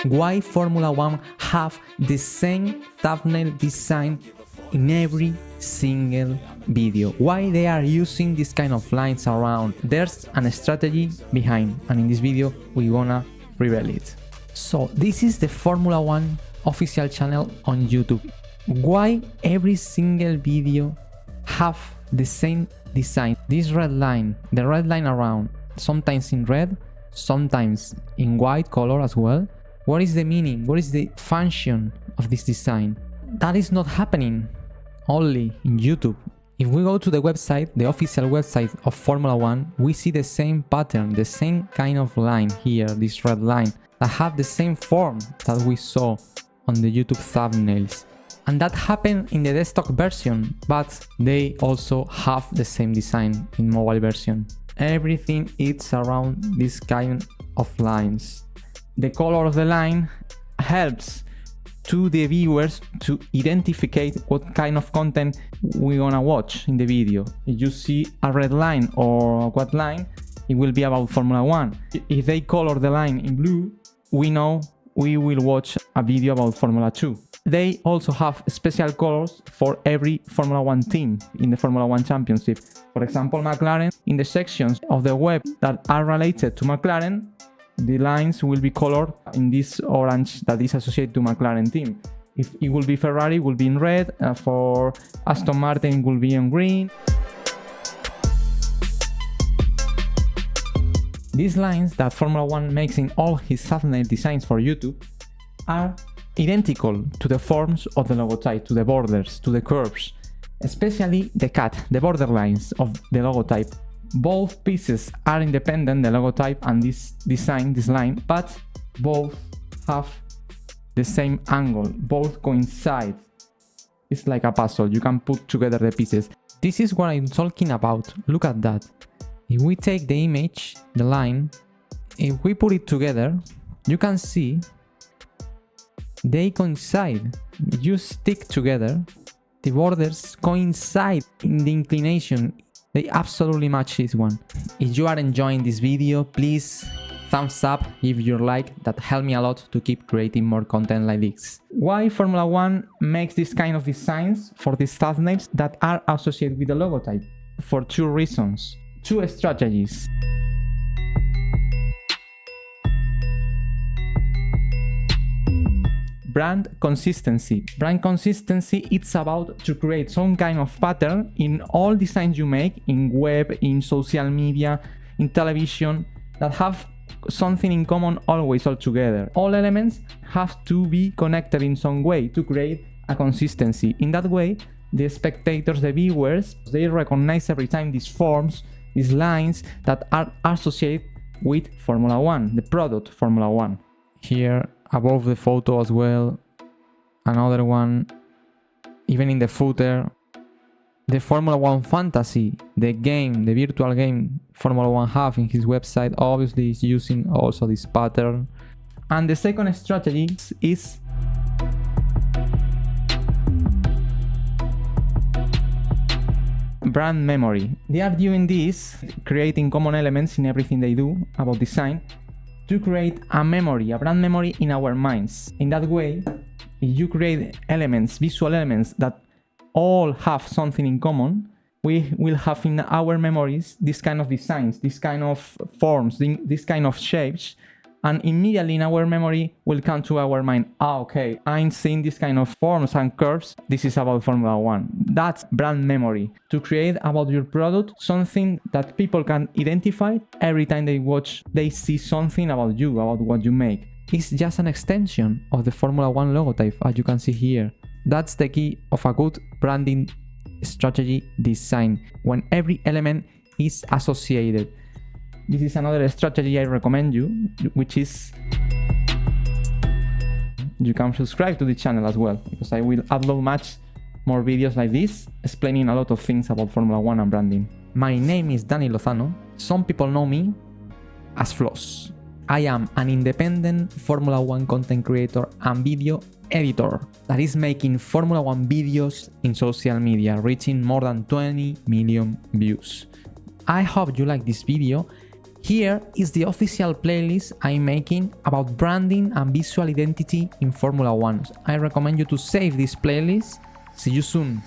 Why Formula One have the same thumbnail design in every single video? Why they are using this kind of lines around? There's a strategy behind, and in this video we wanna reveal it. So this is the Formula One official channel on YouTube. Why every single video have the same design? This red line, the red line around, sometimes in red, sometimes in white color as well. What is the meaning? What is the function of this design? That is not happening only in YouTube. If we go to the website, the official website of Formula One, we see the same pattern, the same kind of line here, this red line, that have the same form that we saw on the YouTube thumbnails. And that happened in the desktop version, but they also have the same design in mobile version. Everything is around this kind of lines. The color of the line helps to the viewers to identify what kind of content we're gonna watch in the video. If you see a red line or a white line, it will be about Formula One. If they color the line in blue, we know we will watch a video about Formula 2. They also have special colors for every Formula One team in the Formula One Championship. For example, McLaren, in the sections of the web that are related to McLaren, the lines will be colored in this orange that is associated to McLaren team. If it will be Ferrari, it will be in red. For Aston Martin, it will be in green. These lines that Formula One makes in all his thumbnail designs for YouTube are identical to the forms of the logotype, to the borders, to the curves, especially the cut, the border lines of the logotype. Both pieces are independent, the logotype and this design, this line, but both have the same angle, both coincide. It's like a puzzle, you can put together the pieces. This is what I'm talking about, look at that. If we take the image, the line, if we put it together, you can see they coincide. You stick together, the borders coincide in the inclination. They absolutely match this one. If you are enjoying this video, please thumbs up if you like. That helps me a lot to keep creating more content like this. Why Formula One makes this kind of designs for these thumbnails that are associated with the logotype? For two reasons, two strategies. Brand consistency. Brand consistency, it's about to create some kind of pattern in all designs you make, in web, in social media, in television, that have something in common always all together. All elements have to be connected in some way to create a consistency. In that way, the spectators, the viewers, they recognize every time these forms, these lines that are associated with Formula One, the product Formula One. Here above the photo as well, another one, even in the footer. The Formula One Fantasy, the game, the virtual game Formula One have in his website, obviously is using also this pattern. And the second strategy is brand memory. They are doing this, creating common elements in everything they do about design, to create a memory, a brand memory in our minds. In that way, if you create elements, visual elements that all have something in common, we will have in our memories this kind of designs, this kind of forms, this kind of shapes, and immediately in our memory will come to our mind, okay, I'm seeing this kind of forms and curves, this is about Formula One. That's brand memory, to create about your product something that people can identify every time they watch, they see something about you, about what you make. It's just an extension of the Formula One logotype, as you can see here. That's the key of a good branding strategy design, when every element is associated. This is another strategy I recommend you, which is you can subscribe to the channel as well, because I will upload much more videos like this, explaining a lot of things about Formula One and branding. My name is Dani Lozano. Some people know me as Floss. I am an independent Formula One content creator and video editor that is making Formula One videos in social media, reaching more than 20 million views. I hope you like this video. Here is the official playlist I'm making about branding and visual identity in Formula One. I recommend you to save this playlist. See you soon.